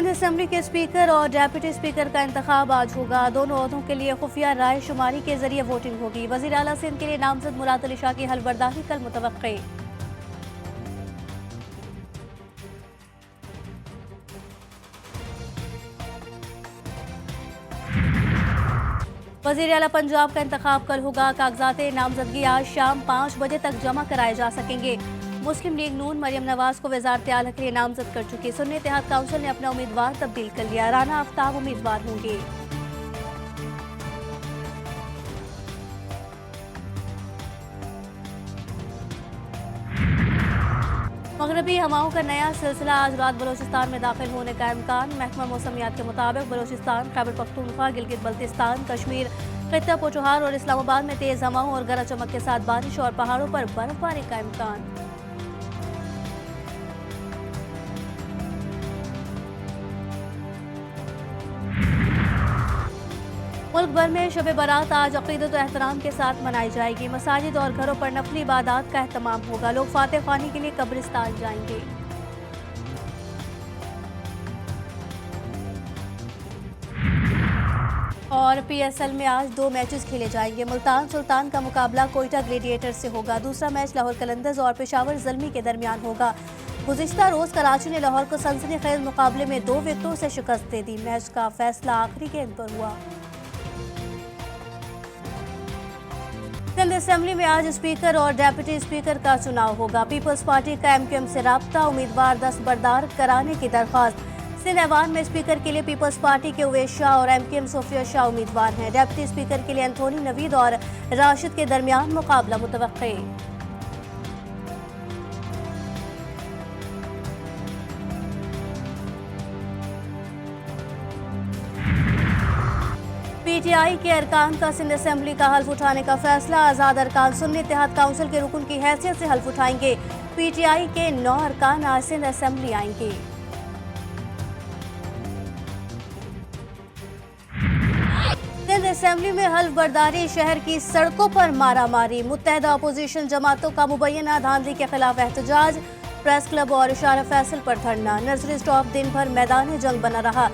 Sindh assembly के speaker और deputy speaker का इंतखाब आज होगा। दोनों ओहदों के लिए खुफिया राय शुमारी के जरिए वोटिंग होगी। वजीर आला सिंध के लिए नामजद मुराद अली शाह की हलबर्दारी कल मुतवक्के। वजीर आला पंजाब का इंतखाब कल होगा। कागजात नामजदगी आज शाम 5 बजे तक जमा कराए जा सकेंगे। मुस्लिम लीग नून मरियम नवाज को वजारत आला के लिए नामजद कर चुकी। सुन्नी इत्तेहाद काउंसिल ने अपना उम्मीदवार तब्दील कर लिया। राना आफ्ताब उम्मीदवार होंगे। मगरबी हवाओं का नया सिलसिला आज रात बलोचिस्तान में दाखिल होने का इम्कान। महकमा मौसमियात के मुताबिक बलोचिस्तान, खैबर पख्तूनख्वा, गिलगित बल्तिस्तान, कश्मीर, खित्ता पोठोहार और इस्लामाबाद में तेज हवाओं और गरज चमक के साथ बारिश और पहाड़ों पर बर्फबारी का इम्कान। मुल्क भर में शब बारात आज अकीदत और एहतराम के साथ मनाई जाएगी। मसाजिद और घरों पर नफली इबादत का एहतमाम होगा। लोग फातिह ख्वानी के लिए कब्रिस्तान जाएंगे। और PSL में आज 2 मैचेस खेले जाएंगे। मुल्तान सुल्तान का मुकाबला कोयटा ग्लेडिएटर से होगा। दूसरा मैच लाहौर कलंदर्स और पेशावर ज़ल्मी के दरमियान होगा। गुज़िश्ता रोज कराची ने लाहौर को सनसनीखेज मुकाबले में 2 विकेटों से शिकस्त दे दी। मैच का फैसला आखिरी गेंद पर हुआ। सिंध असेंबली में आज स्पीकर और डेप्यूटी स्पीकर का चुनाव होगा। पीपल्स पार्टी का MQM से राब्ता, उम्मीदवार दस्तबरदार कराने की दरख्वास्त। सिंध ऐवान में स्पीकर के लिए पीपल्स पार्टी के उवैस शाह और MQM सोफिया शाह उम्मीदवार हैं। डेप्यूटी स्पीकर के लिए एंथोनी नवीद और राशिद के दरमियान मुकाबला मुतवक्के। PTI के अरकान का सिंध असेंबली का हल्फ उठाने का फैसला। आज़ाद अरकान सुन्नी इत्तेहाद काउंसिल के रुकन की हैसियत से हल्फ उठाएंगे। PTI के 9 अरकान आज सिंध असेंबली आएंगे। सिंध असेंबली में हल्फ बर्दारी, शहर की सड़कों पर मारामारी। मुत्तहदा अपोजिशन जमातों का मुबैना धांधली के खिलाफ एहतजाज। प्रेस क्लब और इशारा फैसल पर धरना। नर्सरी स्टॉप दिन भर मैदान जंग बना रहा।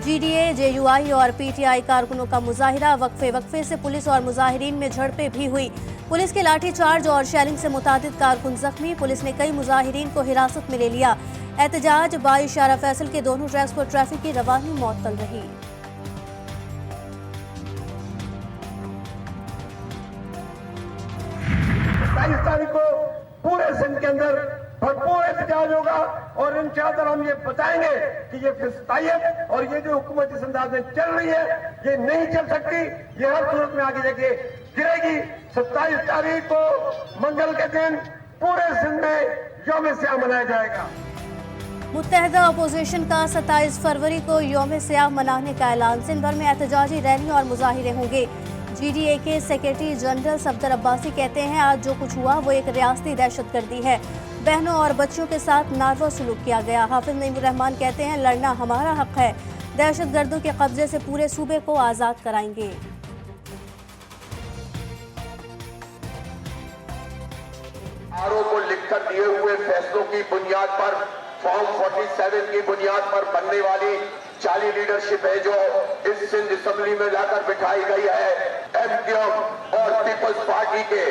GDA, JUI और PTI कारकुनों का मुजाहिरा। वक्फे से पुलिस और मुजाहिरीन में झड़पें भी हुई। पुलिस के लाठीचार्ज और शेलिंग से मुतादिद कारकुन जख्मी। पुलिस ने कई मुजाहिरीन को हिरासत में ले लिया। एहतजाज बाई इशारा फैसल के दोनों ट्रैक्स पर ट्रैफिक की रवानी मुअत्तल रही। तारीख को पूरे सिंध के अंदर भरपूर एहतजाज होगा और इंशाअल्लाह हम ये बताएंगे कि ये फिस्तायत और ये जो हुकूमत इस अंदाज में चल रही है ये नहीं चल सकती। ये हर सूरत में आगे जाके गिरेगी। 27 तारीख को मंगल के दिन पूरे सिंध में यौम सियाह मनाया जाएगा। मुत्तहदा अपोजिशन का 27 फरवरी को यौम सियाह मनाने का ऐलान। सिंध भर में एहतजाजी रैली और मुजाहिरे होंगे। GDA के सेक्रेटरी जनरल सफदर अब्बासी कहते हैं आज जो कुछ हुआ वो एक रियासती दहशतगर्दी है। बहनों और बच्चों के साथ नारवा सलूक किया गया। हाफिज नईमुर रहमान कहते हैं लड़ना हमारा हक है। दहशतगर्दों के कब्जे से पूरे सूबे को आजाद कराएंगे। आरोप को लिखकर दिए हुए फैसलों की बुनियाद पर फॉर्म 47 की बुनियाद पर बनने वाली जाली लीडरशिप है जो इस सिंध असेंबली में लाकर बिठाई गई है। MQM और पीपल्स पार्टी के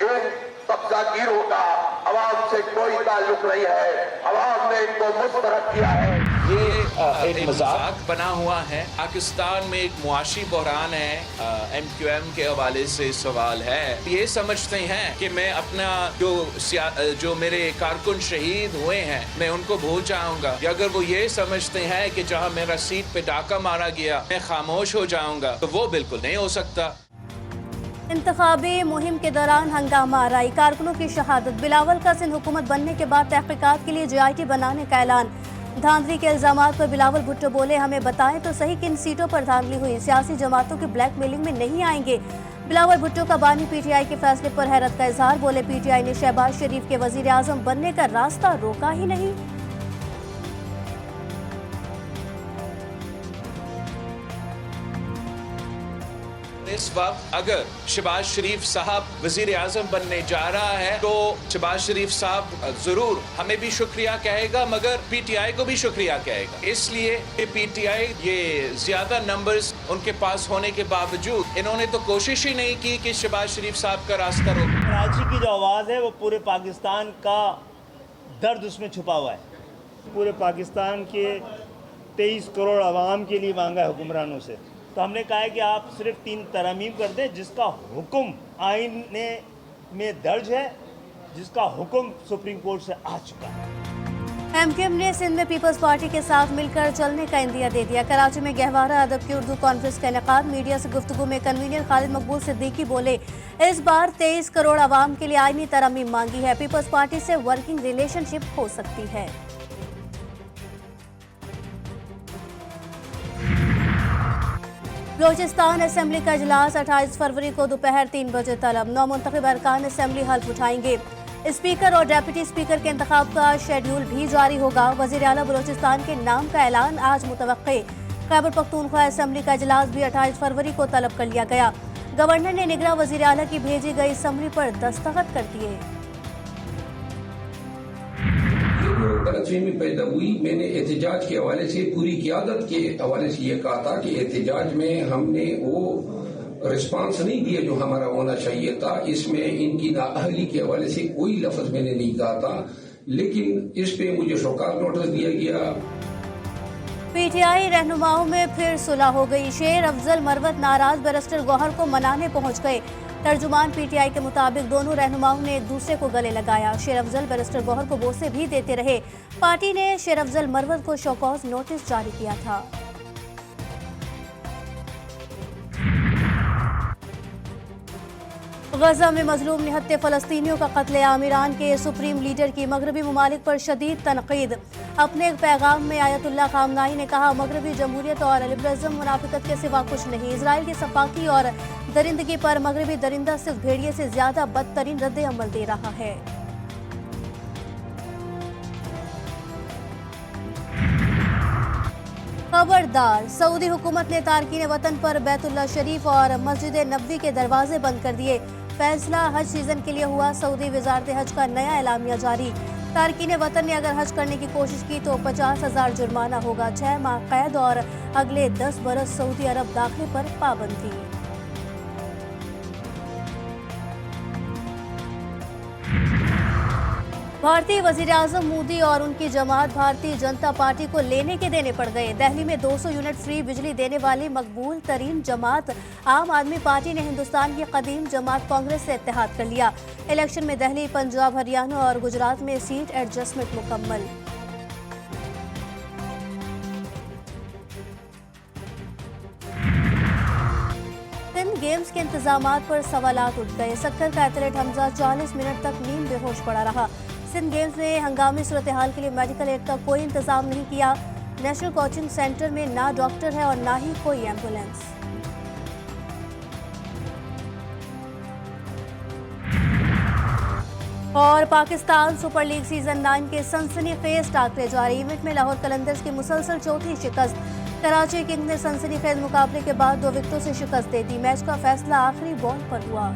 इन कब्जागिरों का अवाम से कोई ताल्लुक नहीं है। अवाम ने इनको मुस्तरद किया है। ये एक मजाक बना हुआ है। पाकिस्तान में एक मुआशी बहरान है। MQM के हवाले से सवाल है। ये समझते हैं कि मैं अपना जो मेरे कारकुन शहीद हुए हैं मैं उनको भूल जाऊंगा, या अगर वो ये समझते हैं कि जहां मेरा सीट पे डाका मारा गया मैं खामोश हो जाऊंगा, तो वो बिल्कुल नहीं हो सकता। इंतखाबी मुहिम के दौरान हंगामा आराई, कारकुनों की शहादत। बिलावल का सिंध हुकूमत बनने के बाद तहकीकात के लिए JIT बनाने का ऐलान। धांधली के इल्जामात पर बिलावल भुट्टो बोले हमें बताएं तो सही किन सीटों पर धांधली हुई। सियासी जमातों की ब्लैकमेलिंग में नहीं आएंगे। बिलावल भुट्टो का बानी PTI के फैसले पर हैरत का इजहार। बोले PTI ने शहबाज शरीफ के वजीर आजम बनने का रास्ता रोका ही नहीं। इस वक्त अगर शहबाज शरीफ साहब वजीर आजम बनने जा रहा है तो शहबाज शरीफ साहब जरूर हमें भी शुक्रिया कहेगा, मगर पीटीआई को भी शुक्रिया कहेगा। इसलिए पीटीआई ये ज्यादा नंबर्स उनके पास होने के बावजूद इन्होंने तो कोशिश ही नहीं की कि शहबाज शरीफ साहब का रास्ता रोके। कराची की जो आवाज़ है वो पूरे पाकिस्तान का दर्द उसमें छुपा हुआ है। पूरे पाकिस्तान के 23 करोड़ आवाम के लिए मांगा है हुक्मरानों से, तो हमने कहा है कि आप सिर्फ 3 तरमीम कर दें जिसका हुक्म आइन में दर्ज है, जिसका हुक्म सुप्रीम कोर्ट से आ चुका है। एमक्यूएम ने सिंध में पीपल्स पार्टी के साथ मिलकर चलने का इंदिया दे दिया। कराची में गहवारा अदब की उर्दू कॉन्फ्रेंस का इनेकाद। मीडिया से गुफ्तगू में कन्वीनर खालिद मकबूल सिद्दीकी बोले, इस बार 23 करोड़ आवाम के लिए आईनी तरमीम मांगी है। पीपल्स पार्टी से वर्किंग रिलेशनशिप हो सकती है। बलोचिस्तान असेंबली का इजलास 28 फरवरी को दोपहर 3 बजे तलब। नौमुंतखब अरकान असेंबली हल्फ उठाएंगे। स्पीकर और डेप्यूटी स्पीकर के इंतखाब का शेड्यूल भी जारी होगा। वजीर आला बलोचिस्तान के नाम का ऐलान आज मुतवक्के। खैबर पख्तूनख्वा असेंबली का इजलास भी 28 फरवरी को तलब कर लिया गया। गवर्नर ने निगरां वजीर आला की भेजी गई समरी पर दस्तखत कर दिए। गलतफहमी पैदा हुई। मैंने एहतजाज के हवाले से, पूरी क़ियादत के हवाले से ये कहा था कि एहतजाज में हमने वो रिस्पांस नहीं दिया जो हमारा होना चाहिए था। इसमें इनकी नाअहली के हवाले से कोई लफ्ज मैंने नहीं कहा था, लेकिन इस पे मुझे शौकात नोटिस दिया गया। पीटीआई रहनुमाओं में फिर सुलह हो गई। शेर अफजल मरवत नाराज बैरिस्टर गौहर को मनाने पहुंच गए। तर्जुमान पीटीआई के मुताबिक दोनों रहनुमाओं ने एक दूसरे को गले लगाया। शेर अफजल बैरिस्टर गौहर को बोसे भी देते रहे। पार्टी ने शेर अफजल मरवत को शोकॉज नोटिस जारी किया था। गजा में मजलूम निहत्ते फलस्तीनियों का कत्लेआम। ईरान के सुप्रीम लीडर की मगरबी ममालिक पर शदीद तनकीद। अपने एक पैगाम में आयतुल्लाह खामनाई ने कहा, मगरबी जमहूरियत और लिबरलिज्म मुनाफिकत के सिवा कुछ नहीं। इसराइल की सफाकी और दरिंदगी पर मगरबी दरिंदा सिर्फ भेड़िए से ज्यादा बदतरीन रद्द अमल दे रहा है। खबरदार, सऊदी हुकूमत ने तारकीन वतन पर बैतुल्लाह शरीफ और मस्जिद नबवी के दरवाजे बंद कर दिए। फैसला हज सीजन के लिए हुआ। सऊदी वजारत हज का नया एलामिया जारी। तारकीन वतन ने अगर हज करने की कोशिश की तो 50,000 जुर्माना होगा, 6 माह कैद और अगले 10 बरस सऊदी अरब दाखिले पर पाबंदी। भारतीय वजीर आजम मोदी और उनकी जमात भारतीय जनता पार्टी को लेने के देने पड़ गए। दिल्ली में 200 यूनिट फ्री बिजली देने वाली मकबूल तरीन जमात आम आदमी पार्टी ने हिंदुस्तान की कदीम जमात कांग्रेस से इत्तेहाद कर लिया। इलेक्शन में दिल्ली, पंजाब, हरियाणा और गुजरात में सीट एडजस्टमेंट मुकम्मल। सिंध गेम्स के इंतजामात पर सवालात उठ गए। सक्कर का एथलीट हमजा 40 मिनट तक नींद बेहोश पड़ा रहा। सिंध गेम्स में हंगामी सूरत हाल के लिए मेडिकल एड का कोई इंतजाम नहीं किया। नेशनल कोचिंग सेंटर में ना डॉक्टर है और ना ही कोई एम्बुलेंस। और पाकिस्तान सुपर लीग सीजन 9 के सनसनीखेज टाकरे जारी। इवेंट में लाहौर कलंदर्स की मुसलसल चौथी शिकस्त। कराची किंग्स ने सनसनीखेज मुकाबले के बाद 2 विकेटों से शिकस्त दे दी। मैच का फैसला आखिरी बॉल पर हुआ।